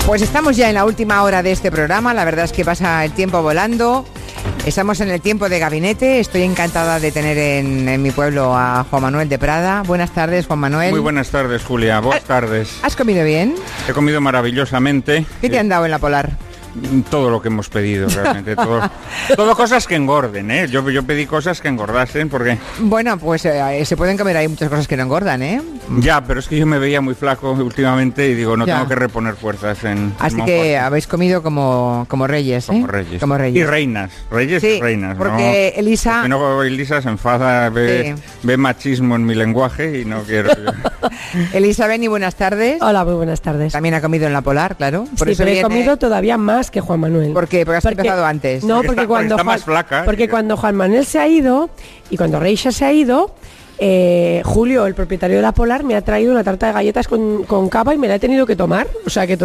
Pues estamos ya en la última hora de este programa, la verdad es que pasa el tiempo volando. Estamos en el tiempo de gabinete, estoy encantada de tener en mi pueblo a Juan Manuel de Prada. Buenas tardes, Juan Manuel. Muy buenas tardes, Julia, buenas tardes. ¿Has comido bien? He comido maravillosamente. ¿Qué te han dado en la Polar? Todo lo que hemos pedido, realmente, todo cosas que engorden, ¿eh? Yo pedí cosas que engordasen, porque... Bueno, pues se pueden comer, hay muchas cosas que no engordan, ¿eh? Ya, pero es que yo me veía muy flaco últimamente y digo, tengo que reponer fuerzas en... Así que habéis comido como reyes, ¿eh? Como reyes. Y reinas, reyes y reinas, porque ¿no? Elisa... Porque no, Elisa se enfada, ve machismo en mi lenguaje y no quiero... Elisa Beni, buenas tardes. Hola, muy buenas tardes. También ha comido en la Polar, claro. Por eso he comido todavía más que Juan Manuel. ¿Por qué? Porque has empezado antes. No, porque cuando Juan Manuel se ha ido y cuando Reixa se ha ido, Julio, el propietario de la Polar, me ha traído una tarta de galletas con cava y me la he tenido que tomar. O sea que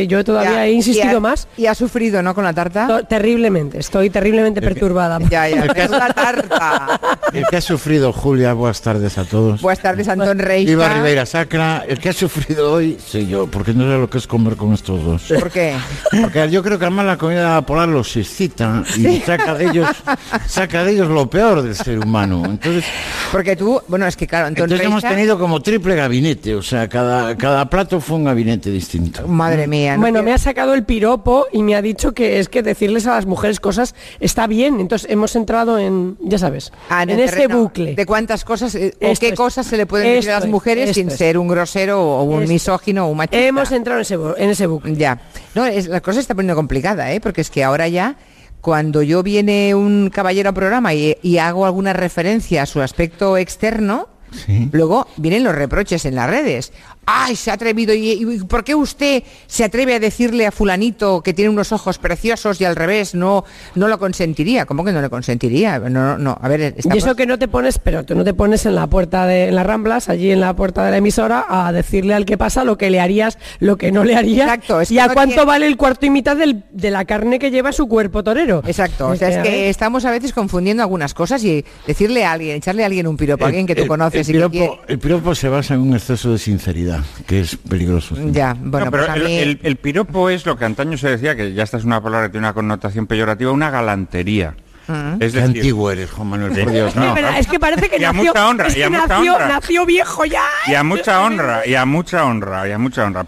yo todavía he insistido más. ¿Y ha sufrido, no, con la tarta? Terriblemente, estoy terriblemente perturbada. Ya, es la tarta. El que ha sufrido, Julia, buenas tardes a todos. Buenas tardes, Antón Reixa. Viva Ribeira Sacra. El que ha sufrido hoy soy yo, porque no sé lo que es comer con estos dos. ¿Por qué? Porque yo creo que además la comida polar los excita y saca de ellos lo peor del ser humano. Entonces, porque tú, bueno, es que claro, entonces hemos tenido como triple gabinete, o sea, cada plato fue un gabinete distinto. Madre mía. ¿no? Bueno, me ha sacado el piropo y me ha dicho que es que decirles a las mujeres cosas está bien. Entonces hemos entrado en, ya sabes, en ese bucle. De cuántas cosas o qué cosas se le pueden decir a las mujeres sin ser un grosero o un misógino o un machista. Hemos entrado en ese bucle. Ya. No, la cosa se está poniendo complicada, porque es que ahora ya, cuando yo viene un caballero al programa y hago alguna referencia a su aspecto externo, sí, luego vienen los reproches en las redes. ¡Ay, se ha atrevido! ¿Y por qué usted se atreve a decirle a fulanito que tiene unos ojos preciosos y al revés no lo consentiría? ¿Cómo que no le consentiría? No, a ver... Y eso que no te pones, pero tú no te pones en la puerta en las Ramblas, allí en la puerta de la emisora, a decirle al que pasa lo que le harías, lo que no le harías. Exacto. Y a cuánto vale el cuarto y mitad de la carne que lleva su cuerpo torero. Exacto. O sea, es que estamos a veces confundiendo algunas cosas y decirle a alguien, echarle a alguien un piropo, a alguien que tú conoces. El piropo se basa en un exceso de sinceridad, que es peligroso. ¿Sí? Ya, bueno, pero pues a mí... el piropo es lo que antaño se decía, que ya esta es una palabra que tiene una connotación peyorativa, una galantería. Es decir, qué antiguo eres, Juan Manuel, por Dios. No. Es que parece que nació viejo ya. Y a mucha honra.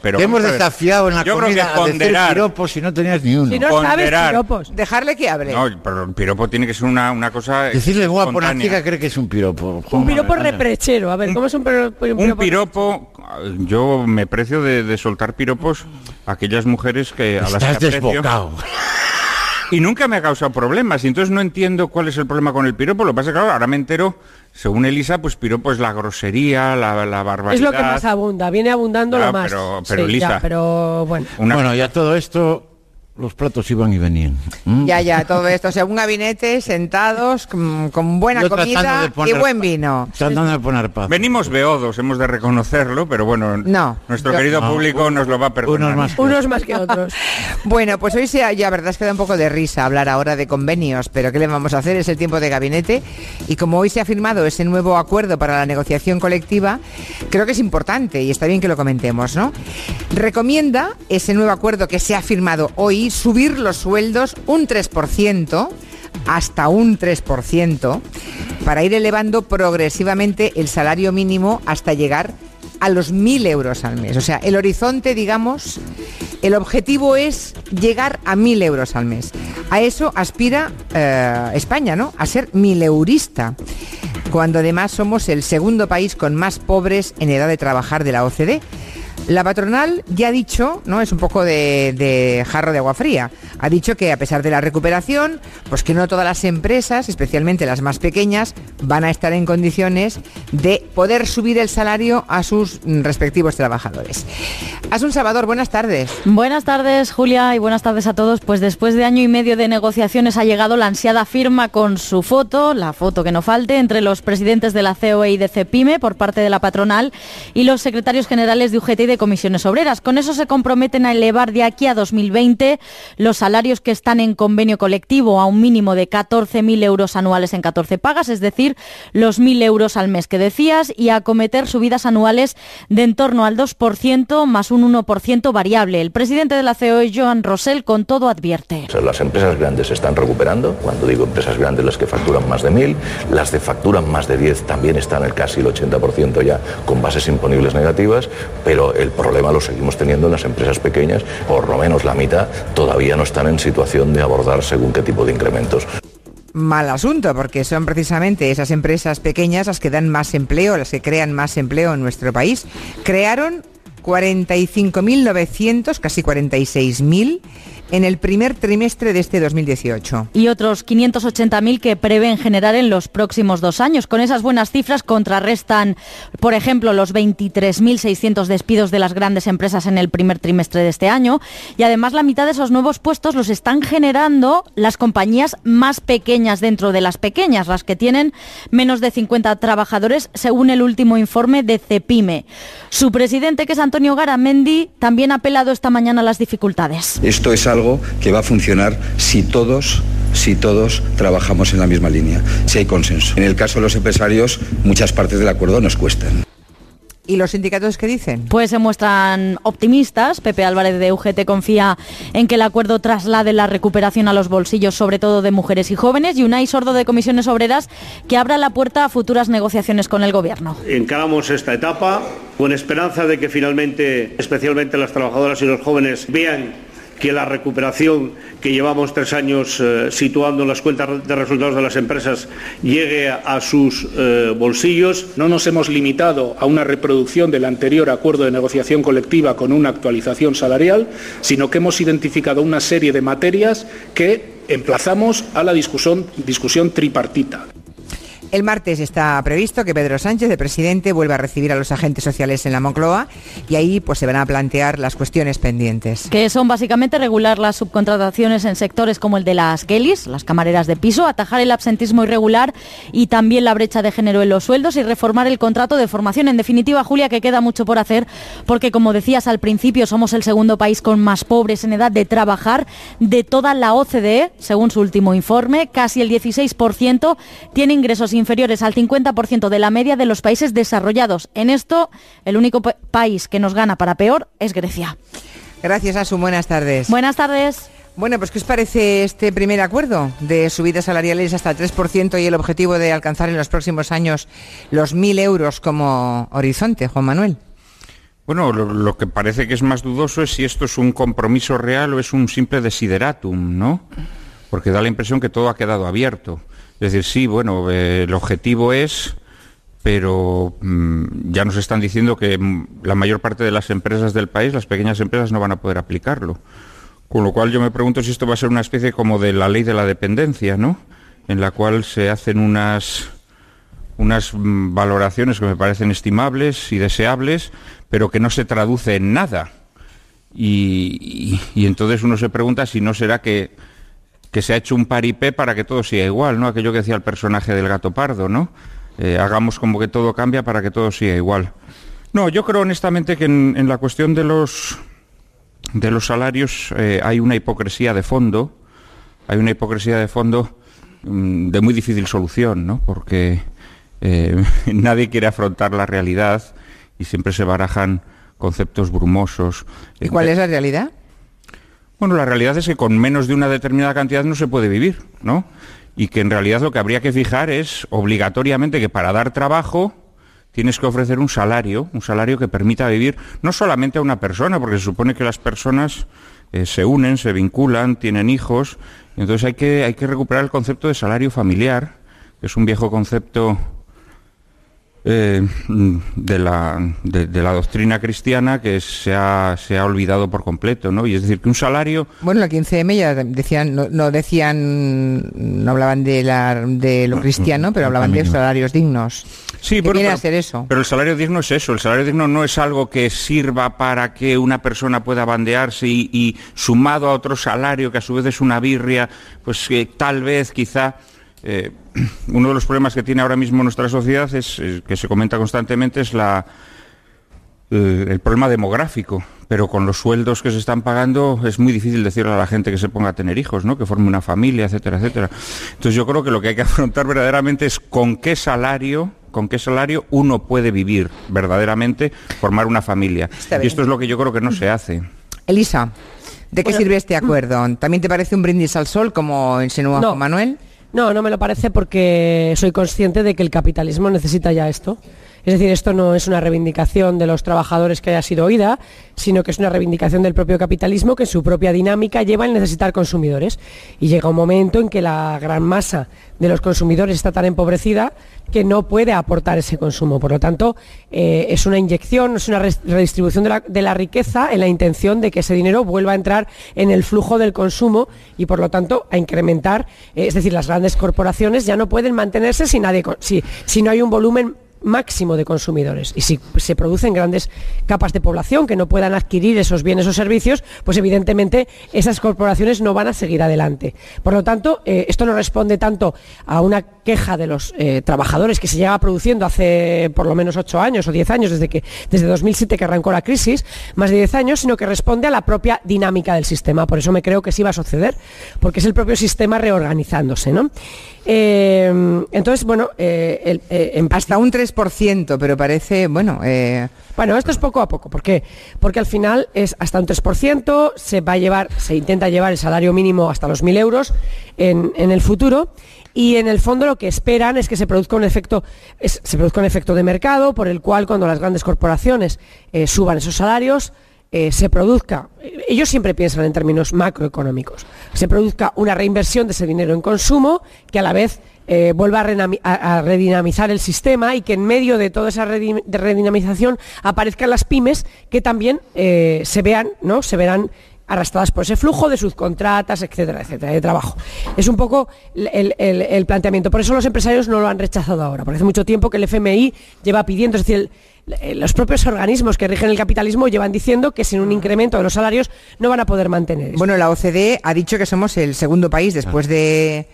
Pero te hemos desafiado en la comida a decir piropos si no tenías ni uno. Si no sabes piropos. Dejarle que hable. No, pero el piropo tiene que ser una cosa decirle guapo a una chica cree que es un piropo. Un piropo reprechero. A ver, ¿cómo es un piropo? Un piropo, yo me precio de soltar piropos a aquellas mujeres que a las que aprecio. Estás desbocado. Y nunca me ha causado problemas, y entonces no entiendo cuál es el problema con el piropo. Lo que pasa es que ahora me entero, según Elisa, pues piropo es la grosería, la barbaridad. Es lo que más abunda, viene abundando lo más. Pero sí, Elisa... Ya, pero bueno. Bueno, ya todo esto... Los platos iban y venían. Ya, todo esto. O sea, un gabinete, sentados, con buena comida y buen vino. Tratando de poner paz. Venimos beodos, hemos de reconocerlo, pero bueno, nuestro querido público nos lo va a perdonar. Unos más que otros. Bueno, pues hoy ya verdad es que da un poco de risa hablar ahora de convenios, pero ¿qué le vamos a hacer? Es el tiempo de gabinete y como hoy se ha firmado ese nuevo acuerdo para la negociación colectiva, creo que es importante y está bien que lo comentemos, ¿no? Recomienda ese nuevo acuerdo que se ha firmado hoy subir los sueldos un 3%, hasta un 3%, para ir elevando progresivamente el salario mínimo hasta llegar a los 1.000 euros al mes. O sea, el horizonte, digamos, el objetivo es llegar a 1.000 euros al mes. A eso aspira España, ¿no? A ser 1.000eurista, cuando además somos el segundo país con más pobres en edad de trabajar de la OCDE. La patronal ya ha dicho, ¿no? Es un poco de jarro de agua fría. Ha dicho que a pesar de la recuperación, pues que no todas las empresas, especialmente las más pequeñas, van a estar en condiciones de poder subir el salario a sus respectivos trabajadores. Asun Salvador, buenas tardes. Buenas tardes, Julia, y buenas tardes a todos. Pues después de año y medio de negociaciones ha llegado la ansiada firma con su foto, la foto que no falte, entre los presidentes de la COE y de CEPIME por parte de la patronal y los secretarios generales de UGT y de Comisiones Obreras. Con eso se comprometen a elevar de aquí a 2020 los salarios que están en convenio colectivo a un mínimo de 14.000 euros anuales en 14 pagas, es decir, los 1.000 euros al mes que decías, y a acometer subidas anuales de en torno al 2% más un 1% variable. El presidente de la COE, Joan Rosell, con todo advierte. Las empresas grandes se están recuperando. Cuando digo empresas grandes, las que facturan más de 1.000, las de facturan más de 10 también están en casi el 80% ya con bases imponibles negativas, pero el problema lo seguimos teniendo en las empresas pequeñas. Por lo menos la mitad todavía no están en situación de abordar según qué tipo de incrementos. Mal asunto, porque son precisamente esas empresas pequeñas las que dan más empleo, las que crean más empleo en nuestro país. Crearon 45.900, casi 46.000, en el primer trimestre de este 2018. Y otros 580.000 que prevén generar en los próximos 2 años. Con esas buenas cifras contrarrestan, por ejemplo, los 23.600 despidos de las grandes empresas en el primer trimestre de este año. Y además la mitad de esos nuevos puestos los están generando las compañías más pequeñas dentro de las pequeñas, las que tienen menos de 50 trabajadores, según el último informe de Cepime. Su presidente, que es Antonio Garamendi, también ha apelado esta mañana a las dificultades. Esto es algo que va a funcionar si todos trabajamos en la misma línea, si hay consenso. En el caso de los empresarios, muchas partes del acuerdo nos cuestan. ¿Y los sindicatos qué dicen? Pues se muestran optimistas. Pepe Álvarez de UGT confía en que el acuerdo traslade la recuperación a los bolsillos, sobre todo de mujeres y jóvenes, y Unai Sordo de Comisiones Obreras, que abra la puerta a futuras negociaciones con el Gobierno. Encaramos esta etapa con esperanza de que finalmente, especialmente las trabajadoras y los jóvenes, vean que la recuperación que llevamos 3 años situando en las cuentas de resultados de las empresas llegue a sus bolsillos. No nos hemos limitado a una reproducción del anterior acuerdo de negociación colectiva con una actualización salarial, sino que hemos identificado una serie de materias que emplazamos a la discusión tripartita. El martes está previsto que Pedro Sánchez, el presidente, vuelva a recibir a los agentes sociales en la Moncloa y ahí pues se van a plantear las cuestiones pendientes. Que son básicamente regular las subcontrataciones en sectores como el de las Kellys, las camareras de piso, atajar el absentismo irregular y también la brecha de género en los sueldos y reformar el contrato de formación. En definitiva, Julia, que queda mucho por hacer porque, como decías al principio, somos el segundo país con más pobres en edad de trabajar de toda la OCDE, según su último informe. Casi el 16% tiene ingresos inferiores al 50% de la media de los países desarrollados. En esto, el único país que nos gana para peor es Grecia. Gracias, Asu. Buenas tardes. Buenas tardes. Bueno, pues ¿qué os parece este primer acuerdo de subidas salariales hasta el 3% y el objetivo de alcanzar en los próximos años los 1.000 euros como horizonte, Juan Manuel? Bueno, lo que parece que es más dudoso es si esto es un compromiso real o es un simple desideratum, ¿no? Porque da la impresión que todo ha quedado abierto. Es decir, sí, bueno, el objetivo es, pero ya nos están diciendo que la mayor parte de las empresas del país, las pequeñas empresas, no van a poder aplicarlo. Con lo cual yo me pregunto si esto va a ser una especie como de la ley de la dependencia, ¿no? En la cual se hacen unas valoraciones que me parecen estimables y deseables, pero que no se traduce en nada. Y entonces uno se pregunta si no será que se ha hecho un paripé para que todo siga igual, ¿no? Aquello que decía el personaje del gato pardo, ¿no? Hagamos como que todo cambia para que todo siga igual. No, yo creo honestamente que en la cuestión de los salarios hay una hipocresía de fondo, de muy difícil solución, ¿no? Porque nadie quiere afrontar la realidad y siempre se barajan conceptos brumosos. ¿Y cuál es la realidad? Bueno, la realidad es que con menos de una determinada cantidad no se puede vivir, ¿no? Y que en realidad lo que habría que fijar es obligatoriamente que para dar trabajo tienes que ofrecer un salario que permita vivir no solamente a una persona, porque se supone que las personas se unen, se vinculan, tienen hijos, y entonces hay que recuperar el concepto de salario familiar, que es un viejo concepto de la doctrina cristiana que se ha olvidado por completo, ¿no? Y es decir, que un salario... Bueno, la 15M ya decían, no hablaban de lo cristiano, pero hablaban de salarios dignos. Sí, bueno, viene a ser eso. Pero el salario digno es eso. El salario digno no es algo que sirva para que una persona pueda bandearse y sumado a otro salario que a su vez es una birria, pues tal vez, quizá... uno de los problemas que tiene ahora mismo nuestra sociedad es que se comenta constantemente es la el problema demográfico, pero con los sueldos que se están pagando es muy difícil decirle a la gente que se ponga a tener hijos, ¿no? Que forme una familia, etcétera, etcétera. Entonces yo creo que lo que hay que afrontar verdaderamente es con qué salario uno puede vivir verdaderamente, formar una familia. Y esto es lo que yo creo que no se hace. Elisa, ¿de qué sirve este acuerdo? ¿También te parece un brindis al sol, como insinúa Juan Manuel? No me lo parece, porque soy consciente de que el capitalismo necesita ya esto. Es decir, esto no es una reivindicación de los trabajadores que haya sido oída, sino que es una reivindicación del propio capitalismo, que en su propia dinámica lleva el necesitar consumidores. Y llega un momento en que la gran masa de los consumidores está tan empobrecida que no puede aportar ese consumo. Por lo tanto, es una inyección, es una redistribución de la riqueza en la intención de que ese dinero vuelva a entrar en el flujo del consumo y, por lo tanto, a incrementar. Es decir, las grandes corporaciones ya no pueden mantenerse si no hay un volumen máximo de consumidores, y si se producen grandes capas de población que no puedan adquirir esos bienes o servicios, pues evidentemente esas corporaciones no van a seguir adelante. Por lo tanto, esto no responde tanto a una queja de los trabajadores que se lleva produciendo hace por lo menos 8 años o 10 años, desde 2007 que arrancó la crisis, más de 10 años, sino que responde a la propia dinámica del sistema. Por eso me creo que sí va a suceder, porque es el propio sistema reorganizándose, ¿no? Entonces, bueno, hasta un 3%, pero parece, bueno... Bueno, esto es poco a poco. ¿Por qué? Porque al final es hasta un 3%, se intenta llevar el salario mínimo hasta los 1.000 euros en el futuro, y en el fondo lo que esperan es que se produzca un efecto de mercado, por el cual cuando las grandes corporaciones suban esos salarios, se produzca, ellos siempre piensan en términos macroeconómicos, se produzca una reinversión de ese dinero en consumo que a la vez vuelva a redinamizar el sistema, y que en medio de toda esa redinamización aparezcan las pymes que también se verán arrastradas por ese flujo de subcontratas, etcétera, etcétera, de trabajo. Es un poco el planteamiento. Por eso los empresarios no lo han rechazado ahora, porque hace mucho tiempo que el FMI lleva pidiendo, es decir, los propios organismos que rigen el capitalismo llevan diciendo que sin un incremento de los salarios no van a poder mantener eso. Bueno, la OCDE ha dicho que somos el segundo país después de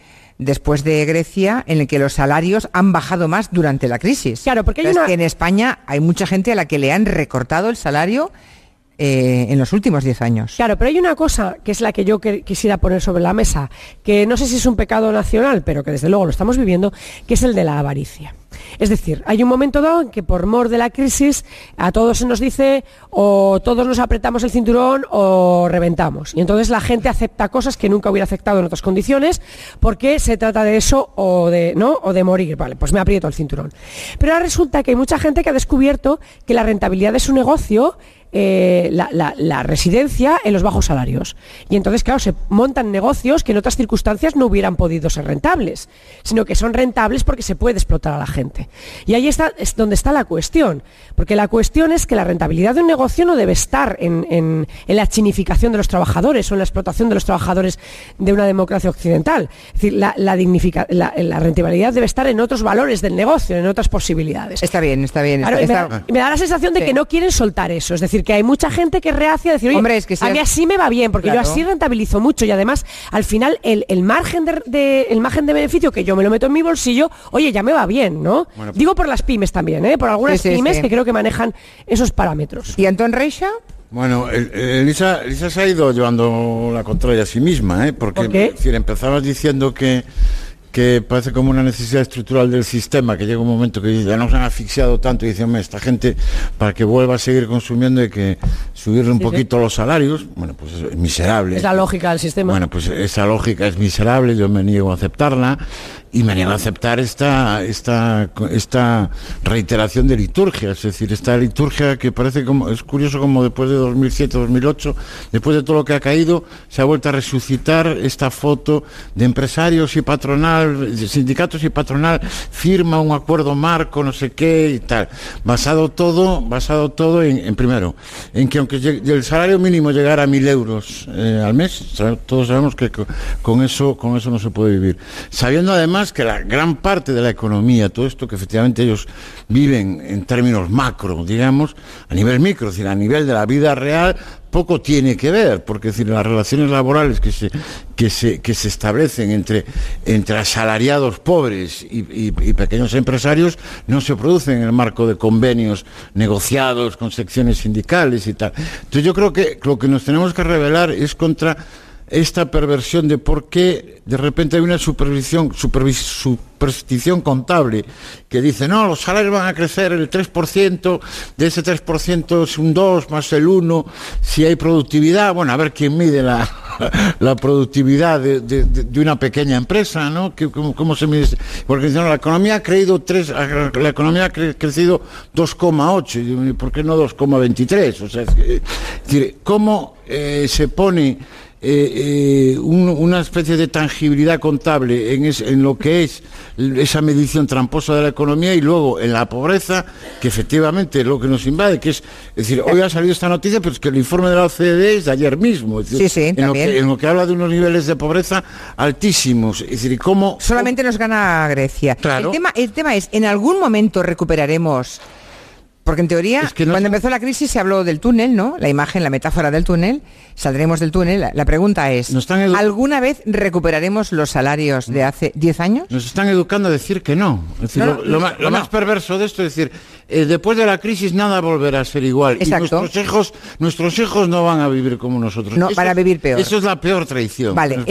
Grecia en el que los salarios han bajado más durante la crisis. Claro, porque que en España hay mucha gente a la que le han recortado el salario en los últimos 10 años. Claro, pero hay una cosa que es la que yo quisiera poner sobre la mesa, que no sé si es un pecado nacional, pero que desde luego lo estamos viviendo, que es el de la avaricia. Es decir, hay un momento dado en que por mor de la crisis a todos se nos dice o todos nos apretamos el cinturón o reventamos. Y entonces la gente acepta cosas que nunca hubiera aceptado en otras condiciones, porque se trata de eso o de morir. Vale, pues me aprieto el cinturón. Pero ahora resulta que hay mucha gente que ha descubierto que la rentabilidad de su negocio la residencia en los bajos salarios. Y entonces, claro, se montan negocios que en otras circunstancias no hubieran podido ser rentables, sino que son rentables porque se puede explotar a la gente. Y ahí es donde está la cuestión, porque la cuestión es que la rentabilidad de un negocio no debe estar en la chinificación de los trabajadores o en la explotación de los trabajadores de una democracia occidental. Es decir, la rentabilidad debe estar en otros valores del negocio, en otras posibilidades. Está bien. Claro, me da la sensación de que no quieren soltar eso. Es decir, que hay mucha gente que reacia a decir, oye, hombre, es que a mí así me va bien, porque claro, yo así rentabilizo mucho, y además al final el margen de beneficio que yo me lo meto en mi bolsillo, oye, ya me va bien, ¿no? Bueno, digo por las pymes también, por algunas pymes que creo que manejan esos parámetros. ¿Y Antón Reixa? Bueno, Elisa se ha ido llevando la contraria a sí misma, porque ¿por qué? Es decir, empezabas diciendo que parece como una necesidad estructural del sistema, que llega un momento que ya nos han asfixiado tanto y dicen, esta gente, para que vuelva a seguir consumiendo hay que subirle un poquito los salarios. Bueno, pues es miserable. Es la lógica del sistema. Bueno, pues esa lógica es miserable, yo me niego a aceptarla, y me niego a aceptar esta reiteración de liturgia, es decir, esta liturgia que parece como, es curioso como después de 2007, 2008, después de todo lo que ha caído, se ha vuelto a resucitar esta foto de empresarios y patronal, de sindicatos y patronal, firma un acuerdo marco, no sé qué y tal, basado todo en primero, en que aunque el salario mínimo llegara a 1.000 euros al mes, todos sabemos que con eso no se puede vivir, sabiendo además además que la gran parte de la economía, todo esto que efectivamente ellos viven en términos macro, digamos, a nivel micro, es decir, a nivel de la vida real, poco tiene que ver, porque es decir, las relaciones laborales que se establecen entre asalariados pobres y pequeños empresarios no se producen en el marco de convenios negociados con secciones sindicales y tal. Entonces yo creo que lo que nos tenemos que rebelar es contra esta perversión de por qué de repente hay una superstición contable que dice, no, los salarios van a crecer el 3%, de ese 3% es un 2 más el 1, si hay productividad, bueno, a ver quién mide la productividad de una pequeña empresa, ¿no? ¿Cómo se mide? Porque no, la economía ha crecido 2,8, ¿por qué no 2,23? O sea, es decir, ¿cómo se pone una especie de tangibilidad contable en lo que es esa medición tramposa de la economía y luego en la pobreza, que efectivamente es lo que nos invade, que es decir, hoy ha salido esta noticia, pero es que el informe de la OCDE es de ayer mismo, es decir, en lo que habla de unos niveles de pobreza altísimos, es decir, y cómo... Solamente nos gana Grecia. Claro. El tema es, ¿en algún momento recuperaremos...? Porque en teoría, cuando empezó la crisis se habló del túnel, ¿no? La imagen, la metáfora del túnel, saldremos del túnel. La pregunta es, ¿alguna vez recuperaremos los salarios de hace 10 años? Nos están educando a decir que no. Es decir, lo más perverso de esto es decir, después de la crisis nada volverá a ser igual. Exacto. Y nuestros hijos no van a vivir como nosotros. No, van a vivir peor. Eso es la peor traición. Vale,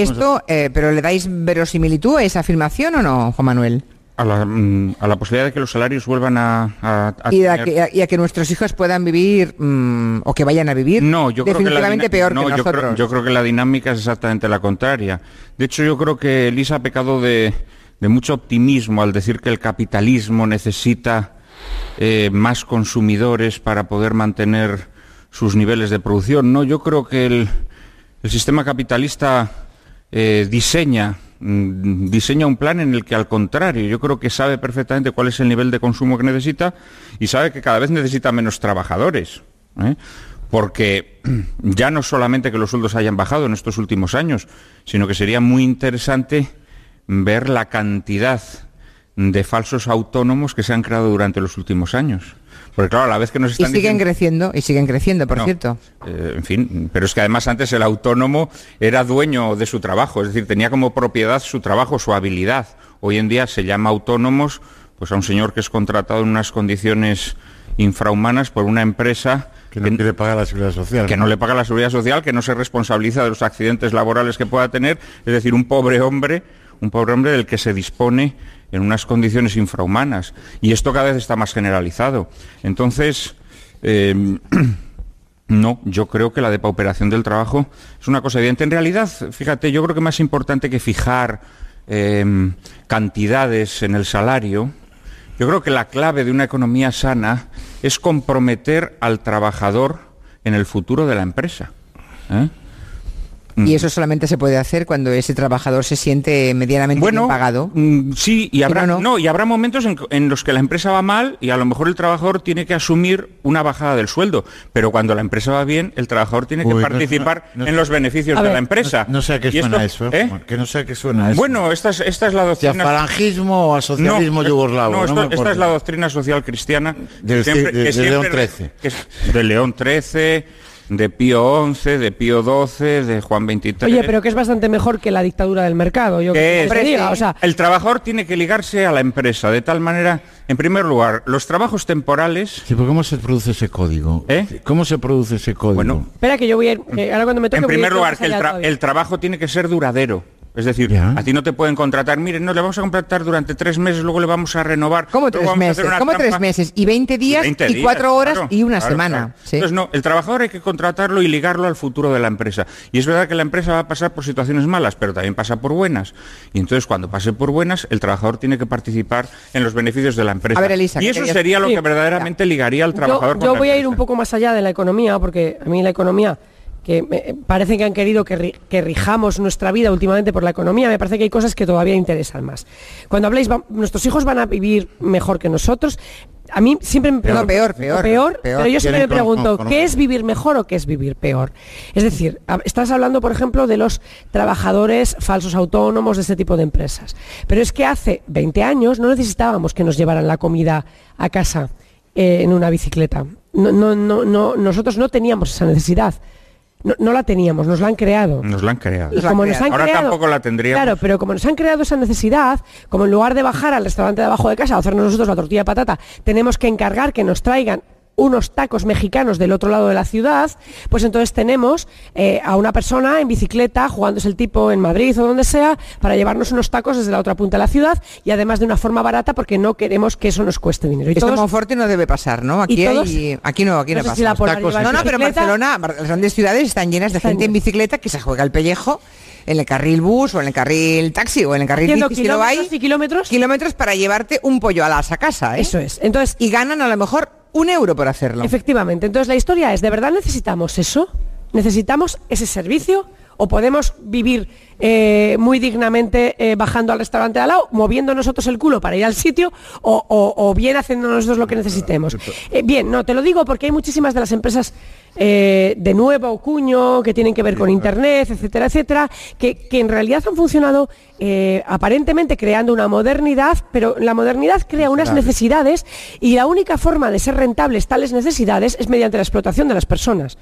pero ¿le dais verosimilitud a esa afirmación o no, Juan Manuel? A la posibilidad de que los salarios vuelvan a y a que nuestros hijos puedan vivir o que vayan a vivir definitivamente peor que nosotros. Yo creo que la dinámica es exactamente la contraria. De hecho, yo creo que Elisa ha pecado de mucho optimismo al decir que el capitalismo necesita más consumidores para poder mantener sus niveles de producción. No, yo creo que el sistema capitalista diseña un plan en el que, al contrario, yo creo que sabe perfectamente cuál es el nivel de consumo que necesita y sabe que cada vez necesita menos trabajadores, porque ya no solamente que los sueldos hayan bajado en estos últimos años, sino que sería muy interesante ver la cantidad de falsos autónomos que se han creado durante los últimos años. Porque claro, a la vez que nos están siguen creciendo, por cierto. En fin, pero es que además antes el autónomo era dueño de su trabajo, es decir, tenía como propiedad su trabajo, su habilidad. Hoy en día se llama autónomos pues a un señor que es contratado en unas condiciones infrahumanas por una empresa que no quiere pagar la seguridad social. Que no le paga la seguridad social, que no se responsabiliza de los accidentes laborales que pueda tener, es decir, un pobre hombre del que se dispone en unas condiciones infrahumanas. Y esto cada vez está más generalizado. Entonces, no, yo creo que la depauperación del trabajo es una cosa evidente. En realidad, fíjate, yo creo que más importante que fijar cantidades en el salario, yo creo que la clave de una economía sana es comprometer al trabajador en el futuro de la empresa. Y eso solamente se puede hacer cuando ese trabajador se siente medianamente bien pagado. Sí, y habrá momentos en los que la empresa va mal y a lo mejor el trabajador tiene que asumir una bajada del sueldo, pero cuando la empresa va bien, el trabajador tiene que participar en los beneficios de la empresa. No sé a qué suena eso. Que no sé a qué suena eso. Bueno, esta es la doctrina... ¿Si a falangismo o a socialismo yugoslavo? Esta es la doctrina social cristiana de León XIII. De León XIII... de Pío XI, de Pío XII, de Juan XXIII. Oye, pero que es bastante mejor que la dictadura del mercado. El trabajador tiene que ligarse a la empresa, de tal manera, en primer lugar, los trabajos temporales... Sí, pero ¿cómo se produce ese código? ¿Cómo se produce ese código? Bueno, espera que yo voy a ir... ahora cuando me toque... En primer lugar, que el trabajo tiene que ser duradero. Es decir, a ti no te pueden contratar, miren, no, le vamos a contratar durante 3 meses, luego le vamos a renovar. ¿Cómo 3 meses? ¿Cómo 3 meses? Y 20 días, y 4 horas, claro, y una semana. Claro. ¿Sí? Entonces, no, el trabajador hay que contratarlo y ligarlo al futuro de la empresa. Y es verdad que la empresa va a pasar por situaciones malas, pero también pasa por buenas. Y entonces, cuando pase por buenas, el trabajador tiene que participar en los beneficios de la empresa. A ver, Elisa, y eso sería lo que verdaderamente ligaría al trabajador con yo la voy a ir empresa. un poco más allá de la economía, porque a mí la economía... parece que han querido que rijamos nuestra vida últimamente por la economía, me parece que hay cosas que todavía interesan más. Cuando habláis, nuestros hijos van a vivir mejor que nosotros. A mí siempre me pregunto, peor, pero yo siempre me pregunto, ¿qué es vivir mejor o qué es vivir peor? Es decir, estás hablando, por ejemplo, de los trabajadores falsos autónomos de este tipo de empresas. Pero es que hace 20 años no necesitábamos que nos llevaran la comida a casa en una bicicleta. Nosotros no teníamos esa necesidad. No la teníamos, nos la han creado. Nos la han creado. Y como nos han Ahora creado, tampoco la tendríamos. Claro, pero como nos han creado esa necesidad, como en lugar de bajar al restaurante de abajo de casa o hacernos nosotros la tortilla de patata, tenemos que encargar que nos traigan unos tacos mexicanos del otro lado de la ciudad, pues entonces tenemos a una persona en bicicleta jugándose el tipo en Madrid o donde sea para llevarnos unos tacos desde la otra punta de la ciudad y además de una forma barata porque no queremos que eso nos cueste dinero. Y esto Monforte no debe pasar, ¿no? Aquí no pasa. Si la no, pero en Barcelona, las grandes ciudades están llenas de gente en bicicleta que se juega el pellejo en el carril bus o en el carril taxi o en el carril bici, si lo vais, kilómetros para llevarte un pollo alas a casa, ¿eh? Eso es. Entonces, y ganan a lo mejor €1 por hacerlo. Efectivamente. Entonces la historia es, ¿de verdad necesitamos eso? ¿Necesitamos ese servicio? ¿O podemos vivir muy dignamente bajando al restaurante de al lado, moviendo nosotros el culo para ir al sitio, o bien haciendo nosotros lo que necesitemos? Bien, no, te lo digo porque hay muchísimas de las empresas de nuevo cuño que tienen que ver con Internet, etcétera, etcétera, que en realidad han funcionado aparentemente creando una modernidad, pero la modernidad crea unas necesidades y la única forma de ser rentables tales necesidades es mediante la explotación de las personas.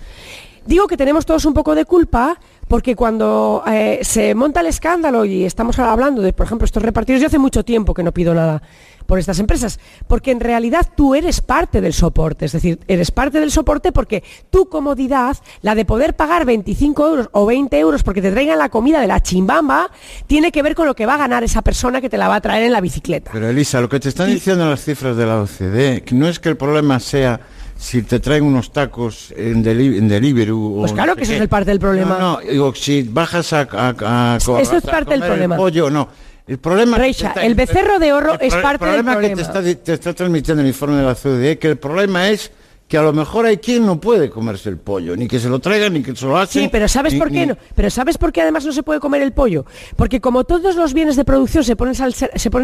Digo que tenemos todos un poco de culpa porque cuando se monta el escándalo y estamos hablando de, por ejemplo, estos repartidos, yo hace mucho tiempo que no pido nada por estas empresas, porque en realidad tú eres parte del soporte, es decir, eres parte del soporte porque tu comodidad, la de poder pagar 25 euros o 20 euros porque te traigan la comida de la chimbamba, tiene que ver con lo que va a ganar esa persona que te la va a traer en la bicicleta. Pero Elisa, lo que te están diciendo las cifras de la OCDE, que no es que el problema sea si te traen unos tacos en Deliveroo... Pues claro que eso es el parte del problema. No, digo, si bajas a eso es parte del problema. El pollo, no. El problema Reixa, el becerro de oro es parte del problema. El problema que te está transmitiendo el informe de la OCDE, que el problema es que a lo mejor hay quien no puede comerse el pollo, ni que se lo traigan, ni que se lo hacen. Sí, pero ¿sabes por qué no? Pero ¿sabes por qué además no se puede comer el pollo? Porque como todos los bienes de producción se ponen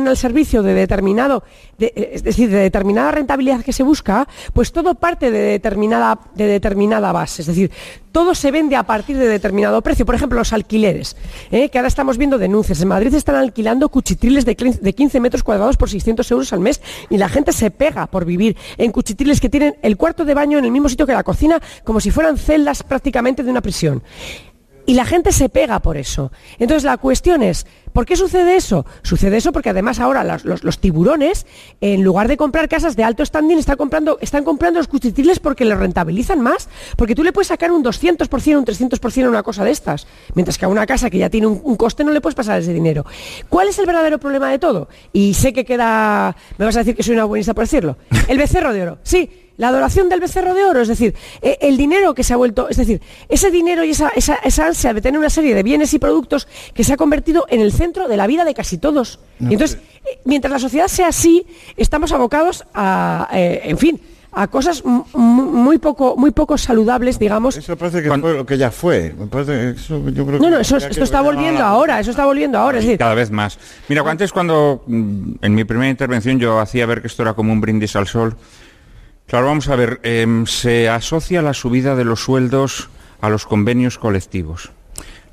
al servicio de determinado, es decir, de determinada rentabilidad que se busca, pues todo parte de determinada base. Es decir, todo se vende a partir de determinado precio. Por ejemplo, los alquileres, que ahora estamos viendo denuncias. En Madrid están alquilando cuchitriles de 15 metros cuadrados por 600 euros al mes y la gente se pega por vivir en cuchitriles que tienen el cuarto de baño en el mismo sitio que la cocina, como si fueran celdas prácticamente de una prisión. Y la gente se pega por eso. Entonces la cuestión es, ¿por qué sucede eso? Sucede eso porque además ahora los tiburones, en lugar de comprar casas de alto standing, están comprando los cuchitriles porque los rentabilizan más. Porque tú le puedes sacar un 200%, un 300% a una cosa de estas. Mientras que a una casa que ya tiene un coste no le puedes pasar ese dinero. ¿Cuál es el verdadero problema de todo? Y sé que me vas a decir que soy una buenista por decirlo. El becerro de oro. Sí. La adoración del becerro de oro, es decir, el dinero que se ha vuelto, es decir, ese dinero y esa ansia de tener una serie de bienes y productos que se ha convertido en el centro de la vida de casi todos. Y entonces, mientras la sociedad sea así, estamos abocados a, a cosas muy poco saludables, digamos. Eso parece que fue lo que ya fue. Me parece, yo creo que esto está volviendo ahora, es decir, cada vez más. Mira, antes cuando en mi primera intervención yo hacía ver que esto era como un brindis al sol. Claro, vamos a ver, se asocia la subida de los sueldos a los convenios colectivos.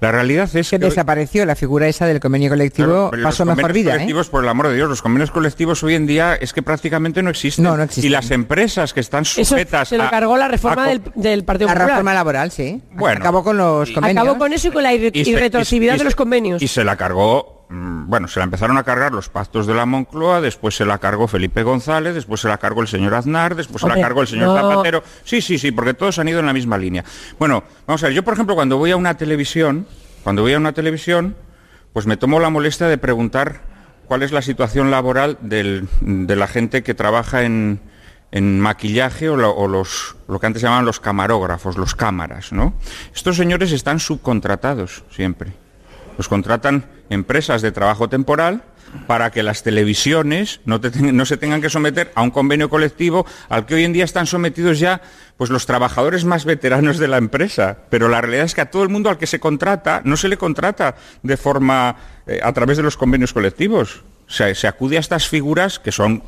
La realidad es que desapareció la figura esa del convenio colectivo, claro, pasó mejor vida. Los colectivos, por el amor de Dios, los convenios colectivos hoy en día es que prácticamente no existen. No existen. Y las empresas que están sujetas eso se lo cargó la reforma del Partido Popular. La reforma laboral, sí. Bueno, acabó con los convenios. Acabó con eso y con la irretroactividad de los convenios. Y se la cargó. Se la empezaron a cargar los pactos de la Moncloa, después se la cargó Felipe González, después se la cargó el señor Aznar, después se la cargó el señor Zapatero. Sí, porque todos han ido en la misma línea. Bueno, vamos a ver, yo por ejemplo cuando voy a una televisión, pues me tomo la molestia de preguntar cuál es la situación laboral de la gente que trabaja en maquillaje o lo que antes llamaban los camarógrafos, los cámaras, ¿no? Estos señores están subcontratados siempre. Los contratan empresas de trabajo temporal para que las televisiones no se tengan que someter a un convenio colectivo al que hoy en día están sometidos ya pues los trabajadores más veteranos de la empresa. Pero la realidad es que a todo el mundo al que se contrata no se le contrata de forma a través de los convenios colectivos. O sea, se acude a estas figuras que son,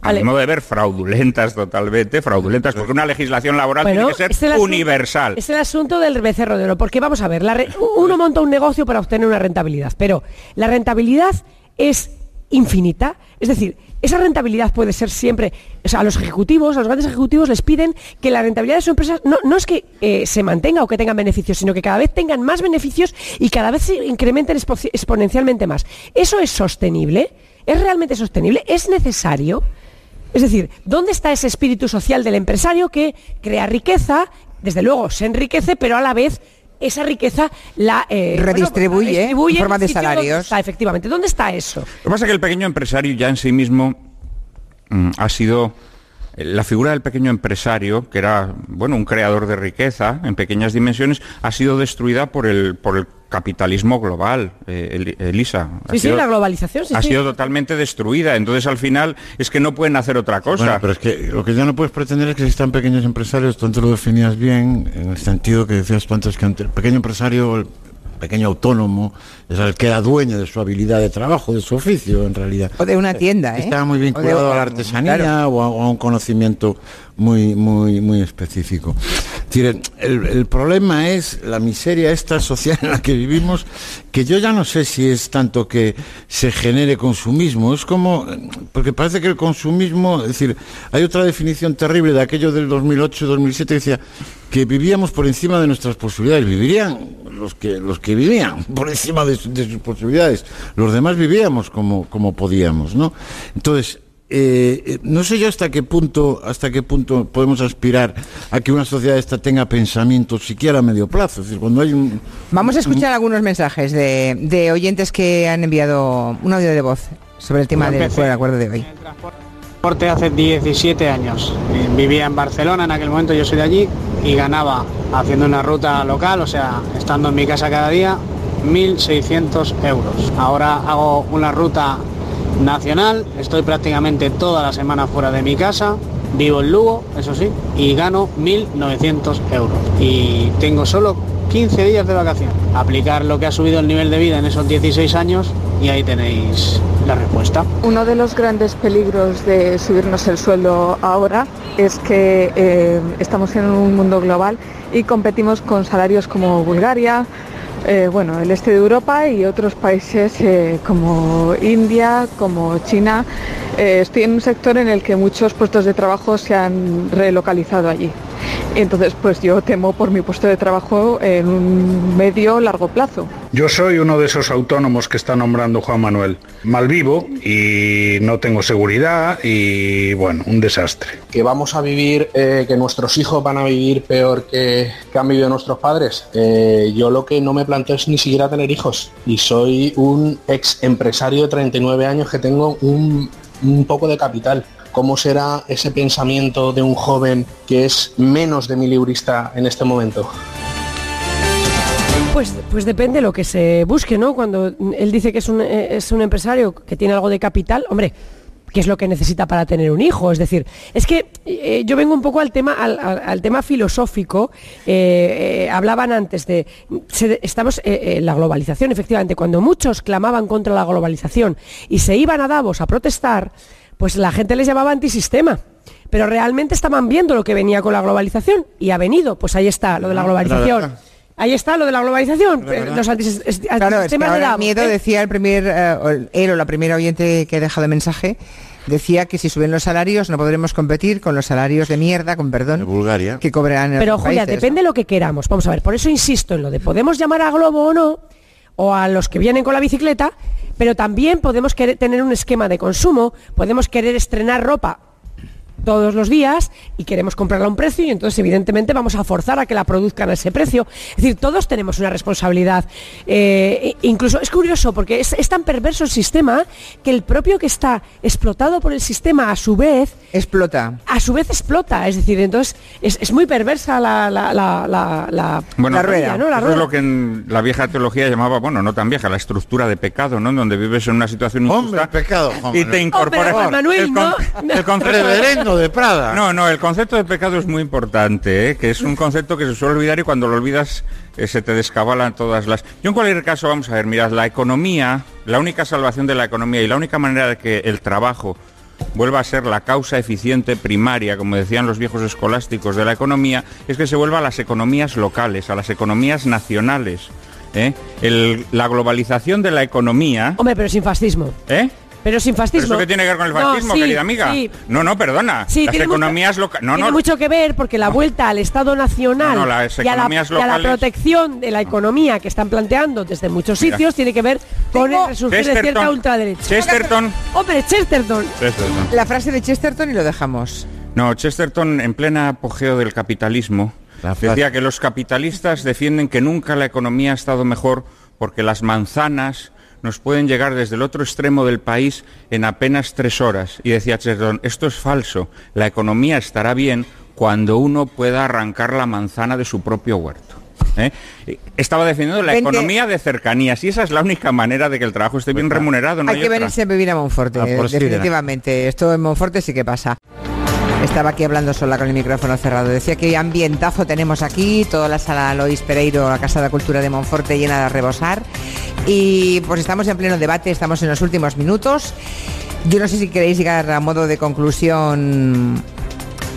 a mi modo de ver, fraudulentas totalmente, porque una legislación laboral tiene que ser universal. Es el asunto del becerro de oro, porque vamos a ver, uno monta un negocio para obtener una rentabilidad, pero la rentabilidad es infinita, es decir, esa rentabilidad puede ser siempre, o sea, a los grandes ejecutivos les piden que la rentabilidad de su empresa no es que se mantenga o que tengan beneficios, sino que cada vez tengan más beneficios y cada vez se incrementen exponencialmente más. ¿Eso es sostenible? ¿Es realmente sostenible? ¿Es necesario? Es decir, ¿dónde está ese espíritu social del empresario que crea riqueza? Desde luego se enriquece, pero a la vez esa riqueza la redistribuye en forma de salarios. Efectivamente, ¿dónde está eso? Lo que pasa es que el pequeño empresario ya en sí mismo ha sido... La figura del pequeño empresario, que era un creador de riqueza en pequeñas dimensiones, ha sido destruida por el capitalismo global, Elisa. La globalización, ha sido totalmente destruida. Entonces, al final, es que no pueden hacer otra cosa. Bueno, pero es que lo que ya no puedes pretender es que existan pequeños empresarios, tú antes lo definías bien, en el sentido que decías tú antes, que el pequeño empresario, el pequeño autónomo, es el que era dueño de su habilidad de trabajo, de su oficio, en realidad. O de una tienda, Estaba muy vinculado a la artesanía, claro, o a un conocimiento muy específico. Es decir, el problema es la miseria esta social en la que vivimos, que yo ya no sé si es tanto que se genere consumismo, es como, porque parece que el consumismo, es decir, hay otra definición terrible de aquello del 2008-2007 que decía que vivíamos por encima de nuestras posibilidades. Vivirían los que vivían por encima de sus posibilidades, los demás vivíamos como podíamos, ¿no? Entonces, no sé yo hasta qué punto podemos aspirar a que una sociedad esta tenga pensamiento siquiera a medio plazo. Es decir, cuando hay Vamos a escuchar algunos mensajes de oyentes que han enviado un audio de voz sobre el tema del acuerdo de hoy. Transporte hace 17 años. Vivía en Barcelona en aquel momento, yo soy de allí, y ganaba haciendo una ruta local, o sea, estando en mi casa cada día, 1.600 euros. Ahora hago una ruta nacional, estoy prácticamente toda la semana fuera de mi casa, vivo en Lugo, eso sí, y gano 1.900 euros. Y tengo solo 15 días de vacación. Aplicar lo que ha subido el nivel de vida en esos 16 años y ahí tenéis la respuesta. Uno de los grandes peligros de subirnos el sueldo ahora es que estamos en un mundo global y competimos con salarios como Bulgaria, el este de Europa y otros países como India, como China. Estoy en un sector en el que muchos puestos de trabajo se han relocalizado allí. Entonces, pues yo temo por mi puesto de trabajo en un largo plazo. Yo soy uno de esos autónomos que está nombrando Juan Manuel. Malvivo y no tengo seguridad y, un desastre. ¿Que vamos a vivir, que nuestros hijos van a vivir peor que han vivido nuestros padres? Yo lo que no me planteo es ni siquiera tener hijos. Y soy un ex empresario de 39 años que tengo un poco de capital. ¿Cómo será ese pensamiento de un joven que es menos de miliurista en este momento? Pues depende de lo que se busque, ¿no? Cuando él dice que es un empresario que tiene algo de capital, hombre, ¿qué es lo que necesita para tener un hijo? Es decir, es que yo vengo un poco al tema filosófico. Hablaban antes de... estamos en la globalización, efectivamente. Cuando muchos clamaban contra la globalización y se iban a Davos a protestar, pues la gente les llamaba antisistema. Pero realmente estaban viendo lo que venía con la globalización y ha venido. Pues ahí está, lo de la globalización. Ahí está lo de la globalización. Los antisistemas claro, es que ahora de Davos. Miedo decía él o la primera oyente que ha dejado el mensaje, decía que si suben los salarios no podremos competir con los salarios de mierda, con perdón, de Bulgaria, que cobran en Pero otros Julia, países, depende de lo que queramos. Vamos a ver, por eso insisto en lo de podemos llamar a Globo o no, o a los que vienen con la bicicleta, pero también podemos querer tener un esquema de consumo, podemos querer estrenar ropa todos los días y queremos comprarla a un precio, y entonces evidentemente vamos a forzar a que la produzcan a ese precio. Es decir, todos tenemos una responsabilidad. Incluso es curioso porque es tan perverso el sistema que el propio que está explotado por el sistema a su vez explota. Es decir, entonces es muy perversa la rueda, ¿no? La rueda. Es lo que en la vieja teología llamaba, bueno, no tan vieja, la estructura de pecado, ¿no? Donde vives en una situación injusta pecado, y te incorporas. El reverendo de Prada. No, el concepto de pecado es muy importante, que es un concepto que se suele olvidar y cuando lo olvidas se te descabalan todas las... Yo en cualquier caso, vamos a ver, mirad, la economía, la única salvación de la economía y la única manera de que el trabajo vuelva a ser la causa eficiente primaria, como decían los viejos escolásticos de la economía, es que se vuelva a las economías locales, a las economías nacionales. La globalización de la economía... Hombre, pero sin fascismo. Pero sin fascismo. ¿Pero eso qué tiene que ver con el fascismo, querida amiga? Sí. No, perdona. Sí, las economías locales... Tiene mucho que ver porque la vuelta al Estado nacional y a la protección de la economía que están planteando desde muchos sitios tiene que ver con el resurgir de cierta ultraderecha. Chesterton. Hombre, Chesterton. La frase de Chesterton y lo dejamos. No, Chesterton, en plena apogeo del capitalismo, decía que los capitalistas defienden que nunca la economía ha estado mejor porque las manzanas nos pueden llegar desde el otro extremo del país en apenas 3 horas. Y decía Chesterton, esto es falso, la economía estará bien cuando uno pueda arrancar la manzana de su propio huerto. Estaba defendiendo la economía de cercanías y esa es la única manera de que el trabajo esté bien remunerado. No hay que venirse a vivir a Monforte, definitivamente. Esto en Monforte sí que pasa. Estaba aquí hablando sola con el micrófono cerrado. Decía que ambientazo tenemos aquí, toda la sala Lois Pereiro, la Casa de Cultura de Monforte llena de rebosar. Y pues estamos en pleno debate, estamos en los últimos minutos. Yo no sé si queréis llegar a modo de conclusión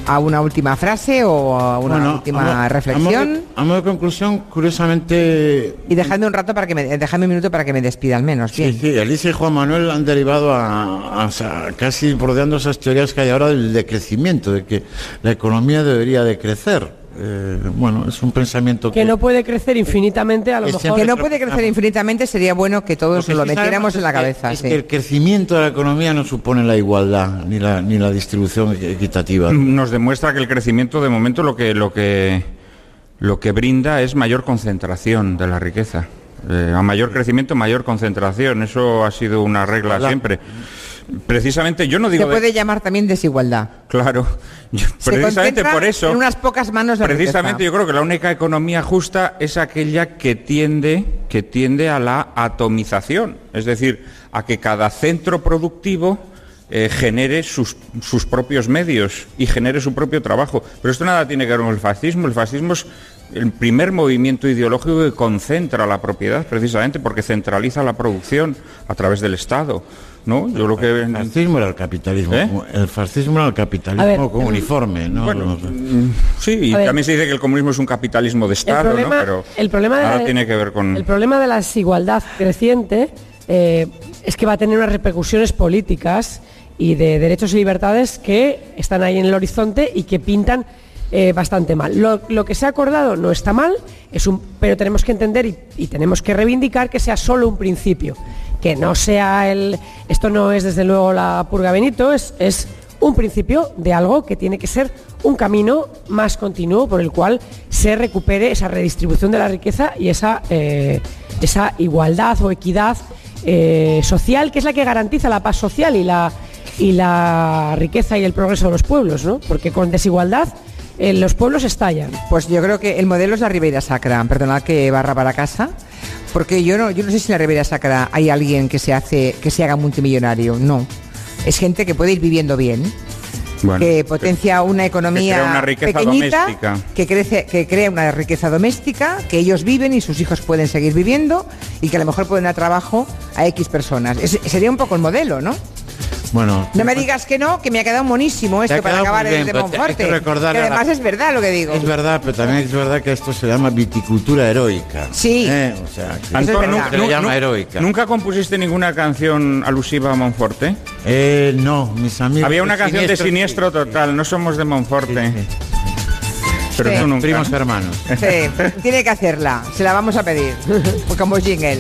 a una última frase o a una última reflexión. A modo de conclusión, curiosamente... Y dejadme un rato dejadme un minuto para que me despida al menos. Bien. Sí, Alicia y Juan Manuel han derivado a casi bordeando esas teorías que hay ahora del decrecimiento, de que la economía debería de crecer. Es un pensamiento que no puede crecer infinitamente, a lo mejor. Que no puede crecer infinitamente, sería bueno que todos lo metiéramos en la cabeza. Es que el crecimiento de la economía no supone la igualdad ni la distribución equitativa. Nos demuestra que el crecimiento de momento lo que brinda es mayor concentración de la riqueza. A mayor crecimiento, mayor concentración. Eso ha sido una regla siempre. Precisamente yo no digo... Se puede llamar también desigualdad. Claro, precisamente por eso... En unas pocas manos la precisamente riqueza. Yo creo que la única economía justa es aquella que tiende a la atomización, es decir, a que cada centro productivo genere sus propios medios y genere su propio trabajo. Pero esto nada tiene que ver con el fascismo. El fascismo es el primer movimiento ideológico que concentra la propiedad, precisamente porque centraliza la producción a través del Estado. ¿No? Yo creo que el fascismo era el capitalismo. El fascismo era el capitalismo uniforme, ¿no? Bueno, sí, y también se dice que el comunismo es un capitalismo de Estado, ¿no? Pero el problema nada tiene que ver con... El problema de la desigualdad creciente es que va a tener unas repercusiones políticas y de derechos y libertades que están ahí en el horizonte y que pintan bastante mal. Lo que se ha acordado no está mal, pero tenemos que entender y tenemos que reivindicar que sea solo un principio. Que no sea esto no es desde luego la purga Benito, es un principio de algo que tiene que ser un camino más continuo por el cual se recupere esa redistribución de la riqueza y esa igualdad o equidad social, que es la que garantiza la paz social y la riqueza y el progreso de los pueblos, ¿no? Porque con desigualdad los pueblos estallan. Pues yo creo que el modelo es la Ribeira Sacra, perdonad que barra para casa. Porque yo no sé si en la Ribeira Sacra hay alguien que se haga multimillonario. No. Es gente que puede ir viviendo bien, que potencia una economía pequeñita, que crea una riqueza doméstica, que ellos viven y sus hijos pueden seguir viviendo y que a lo mejor pueden dar trabajo a X personas. Sería un poco el modelo, ¿no? Bueno, no me digas que no, que me ha quedado monísimo esto para acabar el de Monforte. Que además es verdad lo que digo. Es verdad, pero también es verdad que esto se llama viticultura heroica. Sí. O sea, que Antón, se llama heroica. ¿Nunca compusiste ninguna canción alusiva a Monforte? No, mis amigos. Había una canción de Siniestro Total, no somos de Monforte. Sí. Pero tú nunca. Primos hermanos. Sí, tiene que hacerla, se la vamos a pedir, como jingle.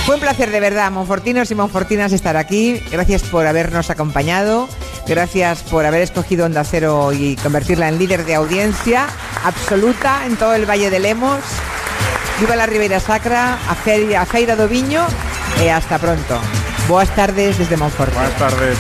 Fue un placer de verdad, monfortinos y monfortinas, estar aquí. Gracias por habernos acompañado. Gracias por haber escogido Onda Cero y convertirla en líder de audiencia absoluta en todo el Valle de Lemos. Viva la Ribeira Sacra, a Feira do Viño, hasta pronto. Boas tardes desde Monforte. Buenas tardes.